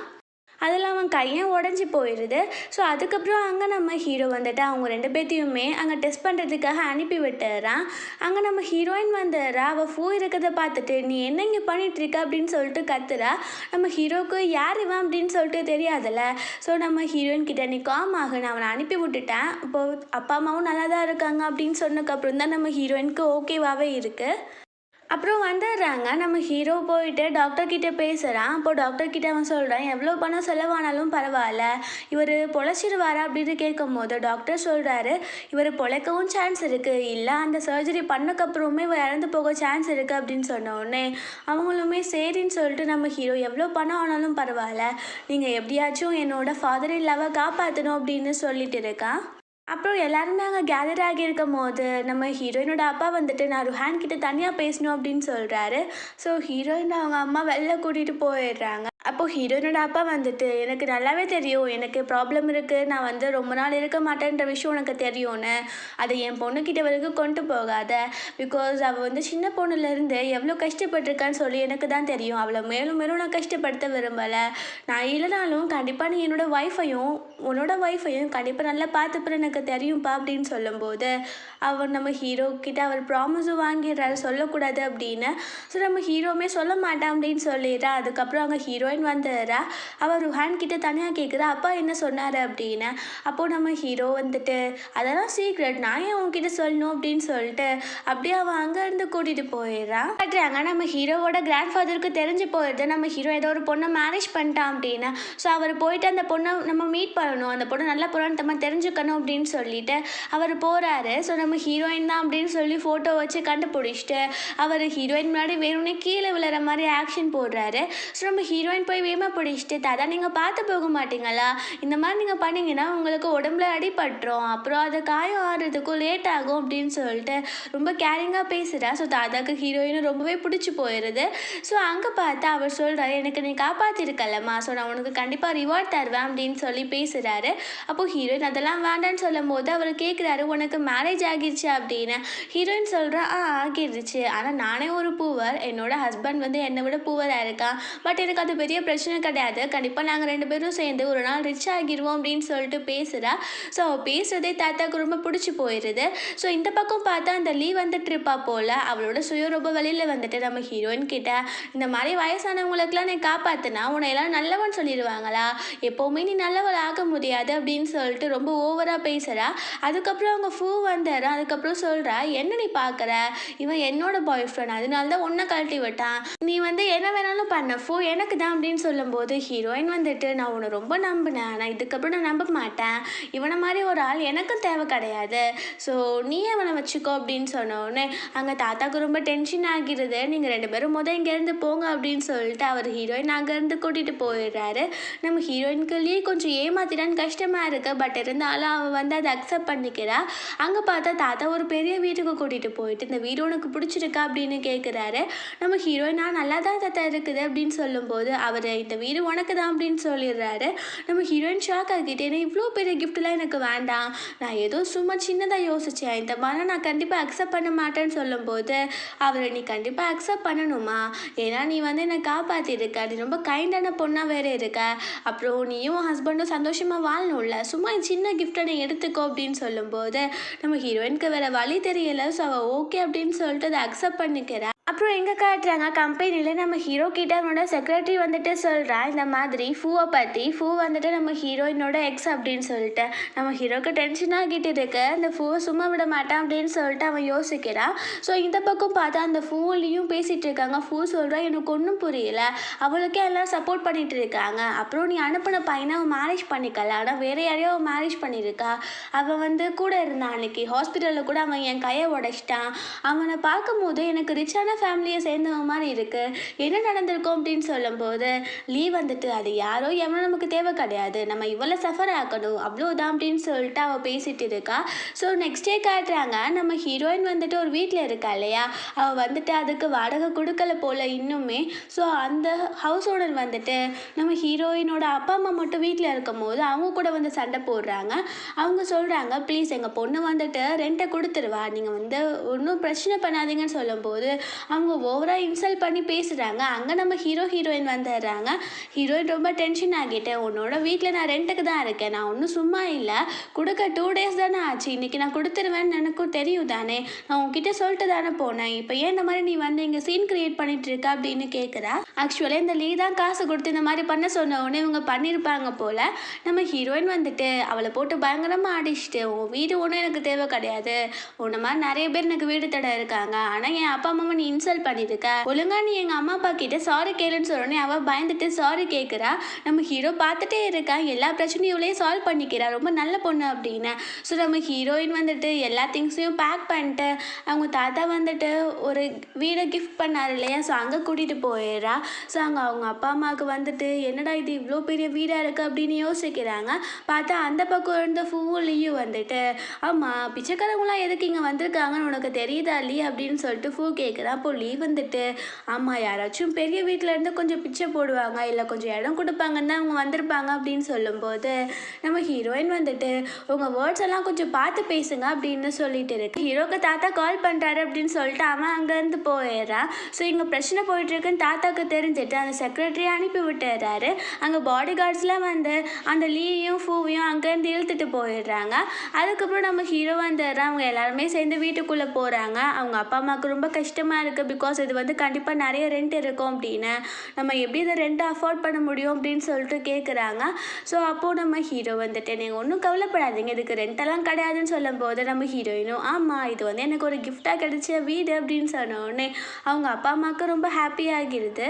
அதில் அவன் கையும் உடஞ்சி போயிடுது. ஸோ அதுக்கப்புறம் அங்கே நம்ம ஹீரோ வந்துட்டு அவங்க 2 பேர்த்தையுமே அங்கே டெஸ்ட் பண்ணுறதுக்காக அனுப்பி விட்டுறான். அங்கே நம்ம ஹீரோயின் வந்துடுறா. அவள் இருக்கிறத பார்த்துட்டு நீ என்ன இங்கே பண்ணிகிட்ருக்க அப்படின்னு சொல்லிட்டு கத்துறா. நம்ம ஹீரோவுக்கு யார் இவன் அப்படின்னு சொல்லிட்டு தெரியாதுல்ல. ஸோ நம்ம ஹீரோயின் கிட்ட நீ காம் ஆகு, நான் அவனை அனுப்பி விட்டுட்டேன், இப்போது அப்பா அம்மாவும் நல்லா தான் இருக்காங்க அப்படின்னு சொன்னதுக்கப்புறம் தான் நம்ம ஹீரோயினுக்கு ஓகேவாகவே இருக்குது. அப்புறம் வந்துடுறாங்க. நம்ம ஹீரோ போயிட்டு டாக்டர்கிட்ட பேசுகிறான். அப்போது டாக்டர்கிட்ட அவன் சொல்கிறான் எவ்வளோ பணம் செலவானாலும் பரவாயில்ல, இவர் பொழைச்சிடுவாரா அப்படின்னு கேட்கும்போது டாக்டர் சொல்கிறாரு இவர் பொழைக்கவும் சான்ஸ் இருக்குது, இல்லை அந்த சர்ஜரி பண்ணக்கப்புறமே இவர் இறந்து போக சான்ஸ் இருக்குது அப்படின்னு சொன்ன உடனே அவங்களுமே சரின்னு சொல்லிட்டு நம்ம ஹீரோ எவ்வளோ பணம் ஆனாலும் பரவாயில்ல, நீங்கள் எப்படியாச்சும் என்னோட ஃபாதர் இல்லாவை காப்பாற்றணும் அப்படின்னு சொல்லிட்டு இருக்கான். அப்புறம் எல்லாருமே அங்கே கேதர் ஆகியிருக்கும் போது நம்ம ஹீரோயினோட அப்பா வந்துட்டு நான் ருஹான் கிட்ட தனியாக பேசணும் அப்படின்னு சொல்கிறாரு. ஸோ ஹீரோயின் அவங்க அம்மா வெளில கூட்டிகிட்டு போயிடுறாங்க. அப்போது ஹீரோயினோட அப்பா வந்துட்டு எனக்கு நல்லாவே தெரியும் எனக்கு ப்ராப்ளம் இருக்குது, நான் வந்து ரொம்ப நாள் இருக்க மாட்டேன்ற விஷயம் உனக்கு தெரியும்னு, அதை என் பொண்ணுக்கிட்ட வரைக்கும் கொண்டு போகாத, பிகாஸ் அவள் வந்து சின்ன பொண்ணுலேருந்து எவ்வளோ கஷ்டப்பட்டிருக்கான்னு சொல்லி எனக்கு தான் தெரியும், அவளை மேலும் மேலும் நான் கஷ்டப்படுத்த விரும்பலை, நான் இல்லைனாலும் கண்டிப்பாக நீ உன்னோட ஒய்ஃபையும் கண்டிப்பாக நல்லா பார்த்துப்பேன் எனக்கு தெரியும்ப்பா அப்படின்னு சொல்லும்போது அவர் நம்ம ஹீரோ கிட்ட அவர் ப்ராமிஸும் வாங்கிடுறாரு சொல்லக்கூடாது அப்படின்னு. ஸோ நம்ம ஹீரோவுமே சொல்ல மாட்டான் அப்படின்னு சொல்லிடுறா. அதுக்கப்புறம் அங்கே ஹீரோயின் வந்துடுறா. அவள் ருஹான் கிட்ட தனியாக கேட்குறா அப்பா என்ன சொன்னார் அப்படின்னு. அப்போது நம்ம ஹீரோ வந்துட்டு அதெல்லாம் சீக்ரெட், நான் ஏன் உங்ககிட்ட சொல்லணும் அப்படின்னு சொல்லிட்டு அப்படியே அவன் அங்கேருந்து கூட்டிகிட்டு போயிடுறான். காட்டுறாங்க நம்ம ஹீரோவோட கிராண்ட் ஃபாதருக்கு தெரிஞ்சு போயிடுது நம்ம ஹீரோ ஏதோ ஒரு பொண்ணை மேரேஜ் பண்ணிட்டான் அப்படின்னு. ஸோ அவர் போயிட்டு அந்த பொண்ணை நம்ம மீட் பண்ணணும், அந்த பொண்ணு நல்ல பொண்ணு நம்ம தெரிஞ்சுக்கணும் அப்படின்னு சொல்லிட்டு அவர் போகிறாரு. ஸோ நம்ம ஹீரோயின் தான் அப்படின்னு சொல்லி ஃபோட்டோ வச்சு கண்டுபிடிச்சிட்டு அவர் ஹீரோயின் முன்னாடி வேணும்னே கீழே விழுற மாதிரி ஆக்ஷன் போடுறாரு. ஸோ நம்ம ஹீரோயின் போய் வேகமாக பிடிச்சிட்டு தாத்தா நீங்கள் பார்த்து போக மாட்டீங்களா, இந்த மாதிரி நீங்கள் பண்ணிங்கன்னா உங்களுக்கு உடம்புல அடிபட்டுரும், அப்புறம் அதை காயம் ஆடுறதுக்கும் லேட் ஆகும் அப்படின்னு சொல்லிட்டு ரொம்ப கேரிங்காக பேசுகிறா. ஸோ தாத்தாக்கு ஹீரோயினும் ரொம்பவே பிடிச்சி போயிடுது. ஸோ அங்கே பார்த்தா அவர் சொல்கிறாரு எனக்கு நீ காப்பாற்றிருக்கலம்மா, ஸோ நான் உனக்கு கண்டிப்பாக ரிவார்ட் தருவேன் அப்படின்னு சொல்லி பேசுகிறாரு. அப்போது ஹீரோயின் அதெல்லாம் வேண்டான்னு சொல்லும் போது அவர் கேட்குறாரு உனக்கு மேரேஜ் ஆகிடுச்சு அப்படின்னு. ஹீரோயின் சொல்கிறா ஆகிடுச்சு, ஆனால் நானே ஒரு பூவர், என்னோட ஹஸ்பண்ட் வந்து என்னை விட பூவராக இருக்கான், பட் எனக்கு அது பெரிய பிரச்சனை கிடையாது, கண்டிப்பாக நாங்கள் 2 பேரும் சேர்ந்து ஒரு நாள் ரிச் ஆகிடுவோம் அப்படின்னு சொல்லிட்டு பேசுகிறா. ஸோ அவள் பேசுகிறதே தாத்தாவுக்கு ரொம்ப பிடிச்சி போயிடுது. ஸோ இந்த பக்கம் பார்த்தா அந்த லீவ் வந்துட்டு இருப்பா போல், அவளோட ரொம்ப வெளியில் வந்துட்டு நம்ம ஹீரோயின் கிட்ட இந்த மாதிரி வயசானவங்களுக்குலாம் நீ காப்பாற்றினா உன்னை எல்லாம் நல்லவன் சொல்லிடுவாங்களா, எப்போவுமே நீ நல்லவள் ஆக முடியாது அப்படின்னு சொல்லிட்டு ரொம்ப ஓவராக பேசுகிறா. அதுக்கப்புறம் அவங்க ஃபூ வந்துடுறா. அதுக்கப்புறம் சொல்கிறா, என்ன நீ பார்க்குற, இவன் என்னோட பாய் ஃப்ரெண்ட், அதனால தான் உன்னை கழட்டி விட்டான், நீ வந்து என்ன வேணாலும் பண்ண ஃபூ எனக்கு தான் அப்படின்னு சொல்லும்போது ஹீரோயின் வந்துட்டு, நான் உன்னை ரொம்ப நம்பினேன், ஆனால் இதுக்கப்புறம் நான் நம்ப மாட்டேன், இவனை மாதிரி ஒரு ஆள் எனக்கும் தேவை கிடையாது, ஸோ நீ அவனை வச்சுக்கோ அப்படின்னு சொன்னோடனே அங்கே தாத்தாவுக்கு ரொம்ப டென்ஷன் ஆகிடுது. நீங்கள் 2 பேரும் இங்கேருந்து போங்க அப்படின்னு சொல்லிட்டு அவர் ஹீரோயின் அங்கேருந்து கூட்டிகிட்டு போயிடுறாரு. நம்ம ஹீரோயின்குள்ளேயே கொஞ்சம் ஏமாத்திடான்னு கஷ்டமாக இருக்குது. பட் இருந்தாலும் அவள் வந்து அதை அக்செப்ட் பண்ணிக்கிறா. அங்கே பார்த்தா தாத்தா ஒரு பெரிய வீட்டுக்கு கூட்டிகிட்டு போயிட்டு, இந்த வீடு உனக்கு பிடிச்சிருக்கா அப்படின்னு கேட்குறாரு. நம்ம ஹீரோயினா நல்லா தான் தாத்தா இருக்குது அப்படின்னு சொல்லும்போது அவர் இந்த வீடு உனக்கு தான் அப்படின்னு சொல்லிடுறாரு. நம்ம ஹீரோயின் ஷாக் ஆகிட்டு, ஏன்னா இவ்வளோ பெரிய கிஃப்ட்லாம் எனக்கு வேண்டாம், நான் ஏதோ சும்மா சின்னதாக யோசித்தேன், இந்த மாதிரி நான் கண்டிப்பாக அக்செப்ட் பண்ண மாட்டேன்னு சொல்லும்போது அவரை நீ கண்டிப்பாக அக்செப்ட் பண்ணணுமா, ஏன்னா நீ வந்து என்னை காப்பாற்றிருக்க, நீ ரொம்ப கைண்டான பொண்ணாக வேறு இருக்க, அப்புறம் நீயும் ஹஸ்பண்டும் சந்தோஷமாக வாழணும்ல, சும்மா சின்ன கிஃப்ட்டை நீ எடுத்துக்கோ அப்படின்னு சொல்லும்போது நம்ம ஹீரோயினுக்கு வேறு வழி தெரியலை. ஸோ அவள் ஓகே அப்படின்னு சொல்லிட்டு அதை அக்செப்ட் பண்ணிக்கிறா. அப்புறம் எங்கே காட்டுறாங்க, கம்பெனியில் நம்ம ஹீரோ கிட்ட அவனோட செக்ரட்டரி வந்துட்டு சொல்கிறா இந்த மாதிரி ஃபூவை பற்றி. ஃபூ வந்துட்டு நம்ம ஹீரோயினோட எக்ஸ் அப்படின்னு சொல்லிட்டு நம்ம ஹீரோக்கு டென்ஷன் ஆகிட்டு இருக்கு. அந்த ஃபூவை சும்மா விட மாட்டான் அப்படின்னு சொல்லிட்டு அவன் யோசிக்கிறான். ஸோ இந்த பக்கம் பார்த்தா அந்த ஃபூலையும் பேசிகிட்டு இருக்காங்க. ஃபூ சொல்கிறா, எனக்கு ஒன்றும் புரியல, அவளுக்கே எல்லாம் சப்போர்ட் பண்ணிட்டு இருக்காங்க, அப்புறம் நீ அனுப்பின பையனை அவன் மேரேஜ் பண்ணிக்கல, ஆனால் வேறு யாரையோ அவன் மேரேஜ் பண்ணியிருக்கா, அவன் வந்து கூட இருந்தான் அன்னைக்கு ஹாஸ்பிட்டலில் கூட, அவன் என் கையை உடைச்சிட்டான், அவனை பார்க்கும்போது எனக்கு ரிச்சான ஃபேமிலியை சேர்ந்தவன் மாதிரி இருக்குது, என்ன நடந்திருக்கும் அப்படின்னு சொல்லும்போது லீ வந்துட்டு, அது யாரோ எவனோ நமக்கு தேவை கிடையாது, நம்ம இவ்வளோ சஃபர் ஆக்கணும் அவ்வளோதான் அப்படின்னு சொல்லிட்டு அவள் பேசிகிட்டு இருக்கா. ஸோ நெக்ஸ்ட் டே காட்டுறாங்க, நம்ம ஹீரோயின் வந்துட்டு ஒரு வீட்டில் இருக்கா இல்லையா, அவள் வந்துட்டு அதுக்கு வாடகை கொடுக்கல போல் இன்னுமே. ஸோ அந்த ஹவுஸ் ஓனர் வந்துட்டு நம்ம ஹீரோயினோட அப்பா அம்மா மட்டும் வீட்டில் இருக்கும் போது அவங்க கூட வந்து சண்டை போடுறாங்க. அவங்க சொல்கிறாங்க, ப்ளீஸ் எங்கள் பொண்ணு வந்துட்டு ரெண்ட்டை கொடுத்துருவா, நீங்கள் வந்து ஒன்றும் பிரச்சனை பண்ணாதீங்கன்னு சொல்லும்போது அவங்க ஓவராக இன்சல்ட் பண்ணி பேசுகிறாங்க. அங்கே நம்ம ஹீரோயின் வந்துடுறாங்க. ஹீரோயின் ரொம்ப டென்ஷன் ஆகிட்டு, உன்னோட வீட்டில் நான் ரெண்ட்டுக்கு தான் இருக்கேன், நான் ஒன்றும் சும்மா இல்லை, கொடுக்க 2 days தானே ஆச்சு, இன்றைக்கி நான் கொடுத்துருவேன்னு எனக்கும் தெரியும் தானே, நான் உங்ககிட்ட சொல்லிட்டு தானே போனேன், இப்போ ஏன் இந்த மாதிரி நீ வந்து இங்கே சீன் க்ரியேட் பண்ணிட்டு இருக்க அப்படின்னு கேட்குறா. ஆக்சுவலாக இந்த லீ தான் காசு கொடுத்து இந்த மாதிரி பண்ண சொன்ன உடனே இவங்க பண்ணியிருப்பாங்க போல். நம்ம ஹீரோயின் வந்துட்டு அவளை போட்டு பயங்கரமாக அடிச்சுட்டு, உன் வீடு ஒன்றும் எனக்கு தேவை கிடையாது, உன்ன மாதிரி நிறைய பேர் எனக்கு வீடு தடை இருக்காங்க, ஆனால் என் அப்பா அம்மாவை நீ இன்சல்ட் பண்ணியிருக்க, ஒழுங்கா நீ எங்கள் அம்மா அப்பா கிட்ட சாரி கேளுன்னு சொன்னோடனே அவள் பயந்துட்டு சாரி கேட்குறா. நம்ம ஹீரோ பார்த்துட்டே இருக்கா, எல்லா பிரச்சனையும் இவளே சால்வ் பண்ணிக்கிறா, ரொம்ப நல்ல பொண்ணு அப்படின்னு. ஸோ நம்ம ஹீரோயின் வந்துட்டு எல்லா திங்ஸையும் பேக் பண்ணிட்டு அவங்க தாத்தா வந்துட்டு ஒரு வீடை கிஃப்ட் பண்ணார் இல்லையா, ஸோ அங்கே கூட்டிகிட்டு போயிடுறா. ஸோ அங்கே அவங்க அப்பா அம்மாவுக்கு வந்துட்டு என்னடா இது இவ்வளோ பெரிய வீடாக இருக்குது அப்படின்னு யோசிக்கிறாங்க. பார்த்தா அந்த பக்கம் இருந்த ஃபூலையும் வந்துட்டு, ஆமாம் பிச்சைக்காரங்களாம் எதுக்கு இங்கே வந்திருக்காங்கன்னு உனக்கு தெரியுதா இல்லையா அப்படின்னு சொல்லிட்டு ஃபூ கேட்குறா. அப்போ லீ வந்துட்டு, ஆமாம் யாராச்சும் பெரிய வீட்டில் இருந்து கொஞ்சம் பிச்சை போடுவாங்க, இல்லை கொஞ்சம் இடம் கொடுப்பாங்கன்னு தான் அவங்க வந்திருப்பாங்க அப்படின்னு சொல்லும்போது நம்ம ஹீரோயின் வந்துட்டு, உங்கள் வேர்ட்ஸ் எல்லாம் கொஞ்சம் பார்த்து பேசுங்க அப்படின்னு சொல்லிட்டு இருக்கு. ஹீரோக்கு தாத்தா கால் பண்ணுறாரு அப்படின்னு சொல்லிட்டு அவன் அங்கேருந்து போயிடுறான். ஸோ இங்கே பிரச்சனை போயிட்டுருக்குன்னு தாத்தாவுக்கு தெரிஞ்சுட்டு அந்த செக்ரட்டரியை அனுப்பி விட்டுறாரு. அங்கே பாடி கார்ட்ஸ்லாம் வந்து அந்த லீயும் ஃபூவையும் அங்கேருந்து இழுத்துட்டு போயிடுறாங்க. அதுக்கப்புறம் நம்ம ஹீரோ வந்துடுறான். அவங்க எல்லாருமே சேர்ந்து வீட்டுக்குள்ளே போகிறாங்க. அவங்க அப்பா அம்மாவுக்கு ரொம்ப கஷ்டமாக இருக்குது, பிகாஸ் இது வந்து கண்டிப்பாக நிறைய ரெண்ட் இருக்கும் அப்படின்னு, நம்ம எப்படி இதை ரெண்ட்டை அஃபோர்ட் பண்ண முடியும் அப்படின்னு சொல்லிட்டு கேட்குறாங்க. ஸோ அப்போது நம்ம ஹீரோ வந்துட்டு, நீங்கள் ஒன்றும் கவலைப்படாதீங்க, இதுக்கு ரெண்டெல்லாம் கிடையாதுன்னு சொல்லும்போது நம்ம ஹீரோயினும், ஆமாம் இது வந்து எனக்கு ஒரு கிஃப்டாக கிடைச்ச வீடு அப்படின்னு சொன்னோடனே அவங்க அப்பா அம்மாவுக்கு ரொம்ப ஹாப்பியாகிடுது.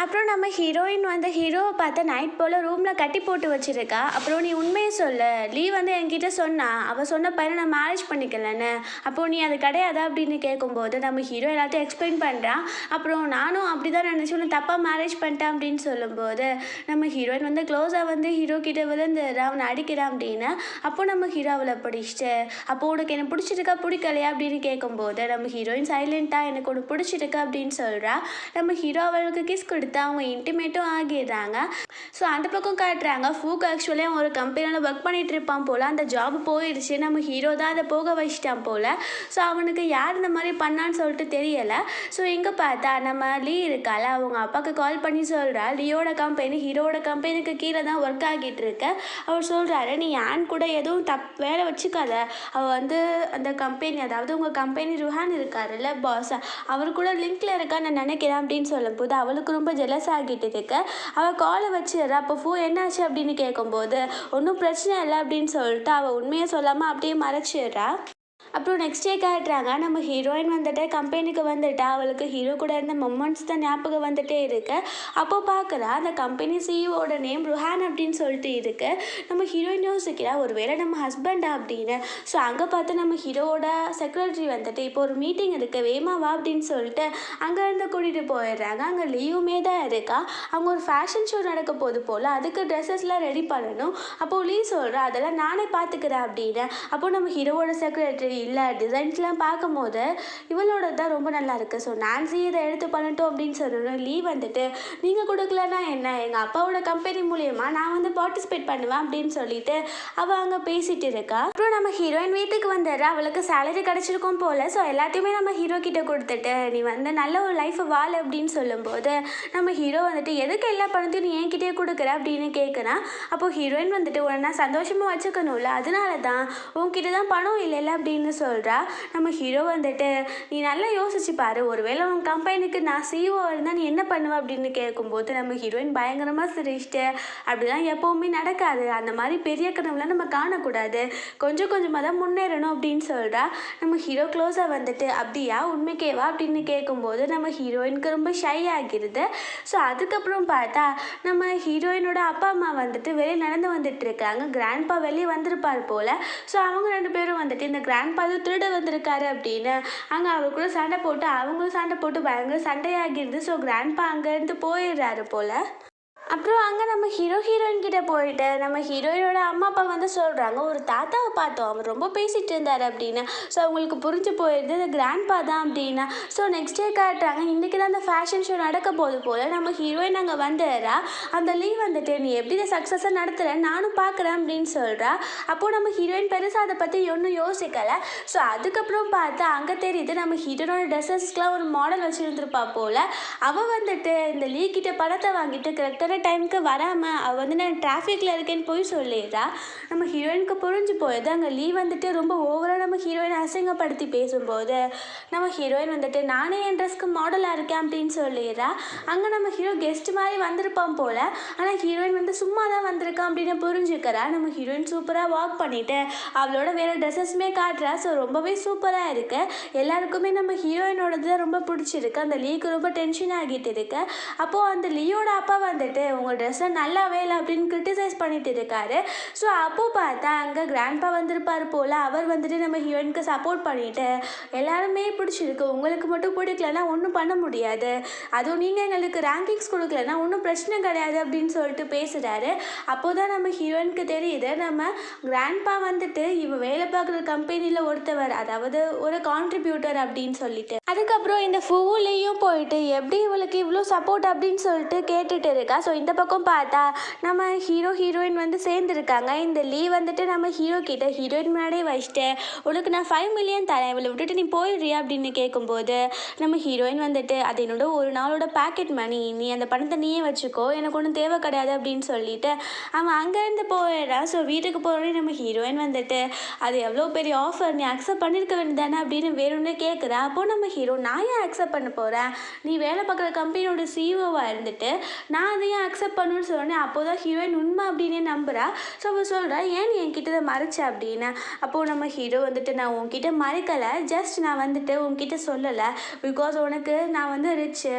அப்புறம் நம்ம ஹீரோயின் வந்து ஹீரோவை பார்த்து நைட் போல் ரூமில் கட்டி போட்டு வச்சுருக்கா. அப்புறம் நீ உண்மையை சொல்லு, லீ வந்து என்கிட்ட சொன்னா அவள் சொன்ன பையனை நான் மேரேஜ் பண்ணிக்கலன்னு, அப்போது நீ அது கிடையாதா அப்படின்னு கேட்கும்போது நம்ம ஹீரோ எல்லாத்தையும் எக்ஸ்பிளைன் பண்ணுறான். அப்புறம் நானும் அப்படி தான் நினச்சி ஒன்று தப்பாக மேரேஜ் பண்ணிட்டேன் அப்படின்னு சொல்லும்போது நம்ம ஹீரோயின் வந்து க்ளோஸாக வந்து ஹீரோ கிட்டே விழுந்து அவனை அடிக்கிறான் அப்படின்னு. அப்போ நம்ம ஹீரோ அவளை பிடிச்சிட்டு, அப்போது உனக்கு என்ன பிடிச்சிருக்கா பிடிக்கலையா அப்படின்னு கேட்கும்போது நம்ம ஹீரோயின் சைலண்ட்டாக எனக்கு ஒன்று பிடிச்சிருக்கா அப்படின்னு சொல்கிறா. நம்ம ஹீரோ அவளுக்கு கிஸ் கொடுத்து அவங்க இன்டிமேட்டும் ஆகிடுறாங்க. ஸோ அந்த பக்கம் காட்டுறாங்க, ஃபூக் ஆக்சுவலாக ஒரு கம்பெனியில் ஒர்க் பண்ணிகிட்டு இருப்பான் போல், அந்த ஜாப் போயிடுச்சு, நம்ம ஹீரோ தான் அதை போக வச்சிட்டான் போல். ஸோ அவனுக்கு யார் இந்த மாதிரி பண்ணான்னு சொல்லிட்டு தெரியலை. ஸோ இங்கே பார்த்தா நம்ம லீ இருக்கால, அவங்க அப்பாவுக்கு கால் பண்ணி சொல்கிறா, லீயோட கம்பெனி ஹீரோட கம்பெனிக்கு கீழே தான் ஒர்க் ஆகிட்டு இருக்கு. அவர் சொல்கிறாரு, நீ யான் கூட எதுவும் வேலை வச்சுக்காத, அவள் வந்து அந்த கம்பெனி, அதாவது உங்கள் கம்பெனி ருஹான் இருக்காருல்ல பாஸ், அவர் கூட லிங்க்கில் இருக்கான்னு நான் நினைக்கிறேன் அப்படின்னு சொல்லும்போது அவளுக்கு ரொம்ப ரொம்ப ஜெலஸ் ஆகிட்டு இருக்கு. அவள் காலை வச்சிடுறா. அப்போ ஃபூ என்னாச்சு அப்படின்னு கேட்கும்போது ஒன்றும் பிரச்சனை இல்லை அப்படின்னு சொல்லிட்டு அவள் உண்மையை சொல்லாமல் அப்படியே மறைச்சிடுறா. அப்புறம் நெக்ஸ்ட் டே காட்டுறாங்க, நம்ம ஹீரோயின் வந்துட்டு கம்பெனிக்கு வந்துட்டா. அவளுக்கு ஹீரோ கூட இருந்த மொமெண்ட்ஸ் தான் ஞாபகம் வந்துட்டே இருக்கு. அப்போ பார்க்குறா அந்த கம்பெனி சிஇஓட நேம் ருஹான் அப்படின்னு சொல்லிட்டு இருக்கு. நம்ம ஹீரோயின் யோசிக்கிறா ஒருவேளை நம்ம ஹஸ்பண்டா அப்படின்னு. ஸோ அங்கே பார்த்து நம்ம ஹீரோவோட செக்ரட்டரி வந்துட்டு இப்போ ஒரு மீட்டிங் இருக்குது வேமா வா அப்படின்னு சொல்லிட்டு அங்கேருந்து கூட்டிகிட்டு போயிடுறாங்க. அங்கே லீவுமே தான் இருக்கா. அவங்க ஒரு ஃபேஷன் ஷோ நடக்க போது போல், அதுக்கு ட்ரெஸ்ஸஸ்லாம் ரெடி பண்ணணும். அப்போது லீ சொல்கிறா அதெல்லாம் நானே பார்த்துக்கிறேன் அப்படின்னு. அப்போ நம்ம ஹீரோவோட செக்ரட்டரி இல்லை டிசைன்ஸ்லாம் பார்க்கும்போது இவளோட தான் ரொம்ப நல்லா இருக்குது, ஸோ நான்சி இதை எடுத்து பண்ணட்டும் அப்படின்னு சொல்லணும். லீ வந்துட்டு நீங்கள் கொடுக்கலன்னா என்ன, எங்கள் அப்பாவோட கம்பெனி மூலியமா நான் வந்து பார்ட்டிசிபேட் பண்ணுவேன் அப்படின்னு சொல்லிட்டு அவள் அங்கே பேசிகிட்டு இருக்கா. அப்புறம் நம்ம ஹீரோயின் வீட்டுக்கு வந்துடுறா. அவளுக்கு சேலரி கிடச்சிருக்கும் போல். ஸோ எல்லாத்தையுமே நம்ம ஹீரோ கிட்ட கொடுத்துட்டு நீ வந்து நல்ல ஒரு லைஃப்பை வாழ அப்படின்னு சொல்லும்போது நம்ம ஹீரோ வந்துட்டு எதுக்கு எல்லா பணத்தையும் நீ என்கிட்டே கொடுக்குற அப்படின்னு கேட்குறான். அப்போது ஹீரோயின் வந்துட்டு உன்னை நான் சந்தோஷமாக வச்சுக்கணும்ல, அதனால தான் உன்கிட்ட தான் பணம் இல்லைல்ல அப்படின்னு சொல்கிறா. நம்ம ஹீரோ வந்துட்டு நீ நல்லா யோசிச்சு பாரு, ஒருவேளை உன் கம்பெனிக்கு நான் சிஇஓ இருந்தால் நீ என்ன பண்ணுவ அப்படின்னு கேட்கும்போது நம்ம ஹீரோயின் பயங்கரமாக சிரிச்சிட்டு அப்படிலாம் எப்போவுமே நடக்காது, அந்த மாதிரி பெரிய கனவுலாம் நம்ம காணக்கூடாது, கொஞ்சம் கொஞ்சமாக தான் முன்னேறணும் அப்படின்னு சொல்கிறா. நம்ம ஹீரோ க்ளோஸாக வந்துட்டு அப்படியா உண்மைக்கேவா அப்படின்னு கேட்கும்போது நம்ம ஹீரோயினுக்கு ரொம்ப ஷை ஆகிடுது. ஸோ அதுக்கப்புறம் பார்த்தா நம்ம ஹீரோயினோட அப்பா அம்மா வந்துட்டு வெளியே நடந்து வந்துட்டு இருக்காங்க. கிராண்ட்பா வெளியே வந்திருப்பார் போல். ஸோ அவங்க ரெண்டு பேரும் வந்துட்டு இந்த கிராண்ட்பா திருட வந்திருக்காரு அப்படின்னு அங்கே அவர் கூட சண்டை போட்டு அவங்களும் சண்டை போட்டு பயங்கர சண்டையாகிடுது. ஸோ கிராண்ட்பா அங்கேருந்து போயிடுறாரு போல். அப்புறம் அங்கே நம்ம ஹீரோயின் கிட்ட போயிட்டு நம்ம ஹீரோயினோட அம்மா அப்பா வந்து சொல்கிறாங்க ஒரு தாத்தாவை பார்த்தோம், அவர் ரொம்ப பேசிகிட்டு இருந்தார் அப்படின்னு. ஸோ அவங்களுக்கு புரிஞ்சு போயிடுது இந்த கிராண்ட்பா தான் அப்படின்னு. ஸோ நெக்ஸ்ட் டே காட்டுறாங்க, இன்றைக்கி தான் அந்த ஃபேஷன் ஷோ நடக்க போது போல். நம்ம ஹீரோயின் அங்கே வந்துடுறா. அந்த லீவ் வந்துட்டு நீ எப்படி இதை சக்ஸஸாக நடத்துகிறேன் நானும் பார்க்குறேன் அப்படின்னு சொல்கிறா. அப்போது நம்ம ஹீரோயின் பெருசாக அதை பற்றி ஒன்றும் யோசிக்கலை. ஸோ அதுக்கப்புறம் பார்த்தா அங்கே தெரியுது நம்ம ஹீரோனோட ட்ரெஸ்ஸஸ்க்கெலாம் ஒரு மாடல் வச்சுருந்துருப்பா போல். அவள் வந்துட்டு இந்த லீ கிட்ட பணத்தை வாங்கிட்டு கரெக்டான டைமுக்கு வராமல் அவள் வந்து நான் டிராஃபிக்கில் இருக்கேன்னு போய் சொல்லிடுறா. நம்ம ஹீரோயினுக்கு புரிஞ்சு போயிடுது. அங்கே லீவ் வந்துட்டு ரொம்ப ஓவராக நம்ம ஹீரோயினை அசிங்கப்படுத்தி பேசும்போது நம்ம ஹீரோயின் வந்துட்டு நானே என் ட்ரெஸ்க்கு மாடலாக இருக்கேன் அப்படின்னு சொல்லிடுறா. அங்கே நம்ம ஹீரோ கெஸ்ட் மாதிரி வந்திருப்பான் போல். ஆனால் ஹீரோயின் வந்து சும்மா தான் வந்திருக்கான் அப்படின்னு புரிஞ்சுக்கிறா. நம்ம ஹீரோயின் சூப்பராக வாக் பண்ணிவிட்டு அவளோட வேறு ட்ரெஸ்ஸஸ்மே காட்டுறா. ஸோ ரொம்பவே சூப்பராக இருக்குது. எல்லாருக்குமே நம்ம ஹீரோயினோடது தான் ரொம்ப பிடிச்சிருக்கு. அந்த லீக்கு ரொம்ப டென்ஷன் ஆகிட்டு இருக்கு. அப்போது அந்த லீயோட அப்பா வந்துட்டு உங்கள் ட்ரெஸ்ஸை நல்லாவே இல்லை அப்படின்னு கிரிட்டிசைஸ் பண்ணிட்டு இருக்காரு. ஸோ அப்போது பார்த்தா அங்கே கிராண்ட்பா வந்திருப்பார் போல். அவர் வந்துட்டு நம்ம ஹீரோயினுக்கு சப்போர்ட் பண்ணிவிட்டு எல்லாருமே பிடிச்சிருக்கு, உங்களுக்கு மட்டும் பிடிக்கலன்னா ஒன்றும் பண்ண முடியாது, அதுவும் நீங்கள் எங்களுக்கு ரேங்கிங்ஸ் கொடுக்கலன்னா ஒன்றும் பிரச்சனை கிடையாது அப்படின்னு சொல்லிட்டு பேசுகிறாரு. அப்போ தான் நம்ம ஹீரோயினுக்கு தெரியுது நம்ம கிராண்ட்பா வந்துட்டு இவ வேலை பார்க்குற கம்பெனியில் ஒருத்தவர், அதாவது ஒரு கான்ட்ரிபியூட்டர் அப்படின்னு சொல்லிட்டு. அதுக்கப்புறம் இந்த ஃபூலையும் போயிட்டு எப்படி இவளுக்கு இவ்வளோ சப்போர்ட் அப்படின்னு சொல்லிட்டு கேட்டுட்டு இருக்கா. ஸோ இந்த பக்கம் பார்த்தா நம்ம ஹீரோயின் வந்து சேர்ந்துருக்காங்க. இந்த லீவ் வந்துட்டு நம்ம ஹீரோ கிட்ட ஹீரோயின் முன்னாடியே வச்சுட்டு உனக்கு நான் 5 மில்லியன் தரேன், இவளை விட்டுட்டு நீ போயிடுறியா அப்படின்னு கேட்கும்போது நம்ம ஹீரோயின் வந்துட்டு அது என்னோட ஒரு நாளோட பேக்கெட் மணி, நீ அந்த பணத்தை நீயே வச்சுக்கோ, எனக்கு ஒன்றும் தேவை கிடையாது அப்படின்னு சொல்லிட்டு அவன் அங்கேருந்து போயிடுறான். ஸோ வீட்டுக்கு போகிறோன்னே நம்ம ஹீரோயின் வந்துட்டு அது எவ்வளோ பெரிய ஆஃபர், நீ அக்செப்ட் பண்ணியிருக்க வேண்டியதானே அப்படின்னு வேணும்னு கேட்குறா. அப்போது நம்ம ஹீரோ நான் ஏன் அக்செப்ட் பண்ண போகிறேன், நீ வேலை பார்க்குற கம்பெனியோட சிஇஓவாக இருந்துட்டு நான் அதையும் அக்செப்ட் பண்ணுன்னு சொன்னேன். அப்போ தான் ஹீரோயின் உண்மை அப்படின்னே நம்புகிறா. ஸோ அவள் சொல்கிறா ஏன் நீ என்கிட்ட இதை மறைச்ச அப்படின்னு. அப்போது நம்ம ஹீரோ வந்துட்டு நான் உன்கிட்ட மறைக்கலை, ஜஸ்ட் நான் வந்துட்டு உன்கிட்ட சொல்லலை பிகாஸ் உனக்கு நான் வந்து ரிச்சு,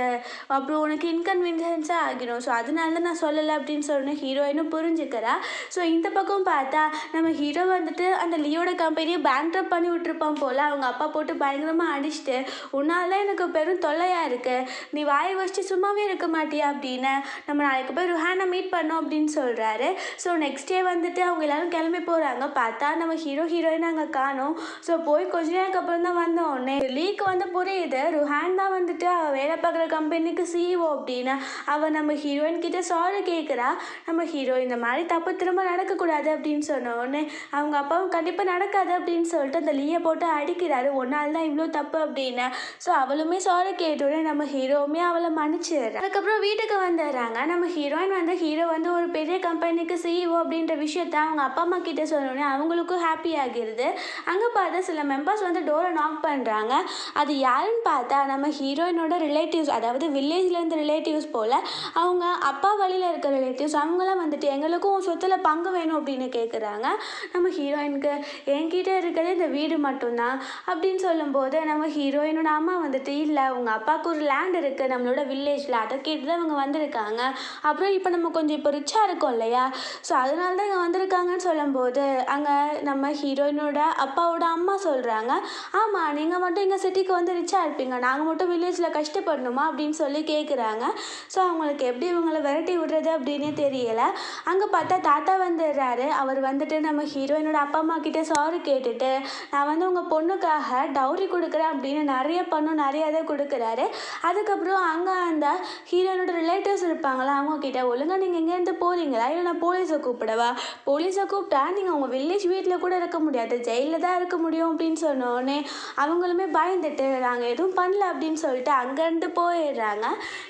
அப்புறம் உனக்கு இன்கன்வீனியன்ஸாக ஆகிடும், ஸோ அதனால தான் நான் சொல்லலை அப்படின்னு சொன்னேன். ஹீரோயினும் புரிஞ்சுக்கிறா. ஸோ இந்த பக்கம் பார்த்தா நம்ம ஹீரோ வந்துட்டு அந்த லியோட கம்பெனியை பேங்க்ரப்ட் பண்ணி விட்டுருப்பான் போல். அவங்க அப்பா போட்டு பயங்கரமாக அடிச்சுட்டு உன்னால எனக்கு பெரும் தொல்லையாக இருக்குது, நீ வாயை வச்சுட்டு சும்மாவே இருக்க மாட்டியா அப்படின்னு நம்ம நாளைக்கு போய் ருஹானை மீட் பண்ணோம் அப்படின்னு சொல்கிறாரு. ஸோ நெக்ஸ்ட் டே வந்துட்டு அவங்க எல்லோரும் கிளம்பி போகிறாங்க. பார்த்தா நம்ம ஹீரோயின் அங்கே காணோம். ஸோ போய் கொஞ்ச நேரத்துக்கு அப்புறம் தான் வந்த உடனே லீக்கு வந்து புரியுது ருஹான் தான் வந்துட்டு அவள் வேலை பார்க்குற கம்பெனிக்கு சிஇஓ அப்படின்னு. அவள் நம்ம ஹீரோயின் கிட்ட சாரி கேட்குறா. நம்ம ஹீரோ இந்த மாதிரி தப்பு திரும்ப நடக்கக்கூடாது அப்படின்னு சொன்ன உடனே அவங்க அப்பாவும் கண்டிப்பாக நடக்காது அப்படின்னு சொல்லிட்டு அந்த லீயை போட்டு அடிக்கிறாரு, ஒன்றால் தான் இவ்வளோ தப்பு அப்படின்னு. ஸோ அவளுமே சாரி கேட்டோடனே நம்ம ஹீரோவுமே அவளை மன்னிச்சிடுறா. அதுக்கப்புறம் வீட்டுக்கு வந்துடுறாங்க. நம்ம நம்ம ஹீரோ வந்து ஒரு பெரிய கம்பெனிக்கு சிஇஓ அப்படின்ற விஷயத்த அவங்க அப்பா அம்மா கிட்ட சொன்னோடனே அவங்களுக்கும் ஹாப்பி ஆகிருது. அங்கே பார்த்தா சில மெம்பர்ஸ் வந்து டோரை நாக் பண்ணுறாங்க. அது யாருன்னு பார்த்தா நம்ம ஹீரோயினோட ரிலேட்டிவ்ஸ், அதாவது வில்லேஜ்லேருந்து ரிலேட்டிவ்ஸ் போல். அவங்க அப்பா வழியில் இருக்க ரிலேட்டிவ்ஸ். அவங்களாம் வந்துட்டு எங்களுக்கும் சொத்துல பங்கு வேணும் அப்படின்னு கேட்குறாங்க. நம்ம ஹீரோயினுக்கு என்கிட்ட இருக்கிறது இந்த வீடு மட்டும்தான் அப்படின்னு சொல்லும்போது நம்ம ஹீரோயினோட அம்மா வந்துட்டு இல்லை உங்கள் அப்பாவுக்கு ஒரு லேண்ட் இருக்குது நம்மளோட வில்லேஜில், அதை கேட்டு தான் இவங்க வந்திருக்காங்க. அப்புறம் இப்போ நம்ம கொஞ்சம் இப்போ ரிச்சாக இருக்கோம் இல்லையா, ஸோ அதனால தான் இங்கே வந்திருக்காங்கன்னு சொல்லும்போது அங்கே நம்ம ஹீரோயினோட அப்பாவோட அம்மா சொல்கிறாங்க, ஆமாம் நீங்கள் மட்டும் இங்கே சிட்டிக்கு வந்து ரிச்சாக இருப்பீங்க, நாங்கள் மட்டும் வில்லேஜில் கஷ்டப்படணுமா அப்படின்னு சொல்லி கேட்குறாங்க. ஸோ அவங்களுக்கு எப்படி இவங்களை விரட்டி விடுறது அப்படின்னே தெரியலை. அங்கே பார்த்தா தாத்தா வந்துடுறாரு. அவர் வந்துட்டு நம்ம ஹீரோயினோட அப்பா அம்மா கிட்டே சாரி கேட்டுட்டு நான் வந்து உங்கள் பொண்ணுக்காக டவுரி கொடுக்குறேன் அப்படின்னு நிறைய பணம் நிறைய இதை கொடுக்குறாரு. அதுக்கப்புறம் அங்கே அந்த ஹீரோயினோட ரிலேட்டிவ்ஸ் இருப்பாங்களா அவங்க கிட்ட ஒழுங்காக நீங்கள் எங்கேருந்து போகிறீங்களா இல்லை நான் போலீஸை கூப்பிடவா, போலீஸை கூப்பிட்டா நீங்கள் உங்கள் வில்லேஜ் வீட்டில் கூட இருக்க முடியாது, ஜெயிலில் தான் இருக்க முடியும் அப்படின்னு சொன்னோடனே அவங்களுமே பயந்துட்டு நாங்கள் எதுவும் பண்ணல அப்படின்னு சொல்லிட்டு அங்கேருந்து போயிடுறாங்க.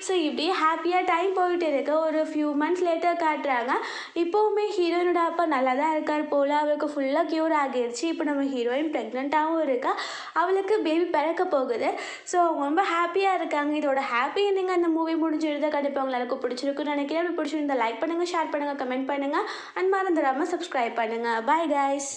ஸோ இப்படியே ஹாப்பியாக டைம் போயிட்டு இருக்க ஒரு ஃபியூ மந்த்ஸ் லேட்டர் காட்டுறாங்க. இப்போவுமே ஹீரோயினோட அப்பா நல்லா தான் இருக்கார் போல், அவளுக்கு ஃபுல்லாக க்யூர் ஆகிடுச்சு. இப்போ நம்ம ஹீரோயின் ப்ரெக்னெண்ட்டாகவும் இருக்கா, அவளுக்கு பேபி பிறக்க போகுது. ஸோ அவங்க ரொம்ப ஹாப்பியாக இருக்காங்க. இதோட ஹாப்பி எண்டிங் அந்த மூவி முடிஞ்சிருந்தா கண்டிப்பாக உங்களுக்கு பிடிச்சிருக்குன்னு நினைக்கிறேன். அப்படி பிடிச்சிருந்தா லைக் பண்ணுங்கள், ஷேர் பண்ணுங்கள், கமெண்ட் பண்ணுங்கள் அண்ட் மறந்துடாமல் சப்ஸ்கிரைப் பண்ணுங்கள். Bye guys.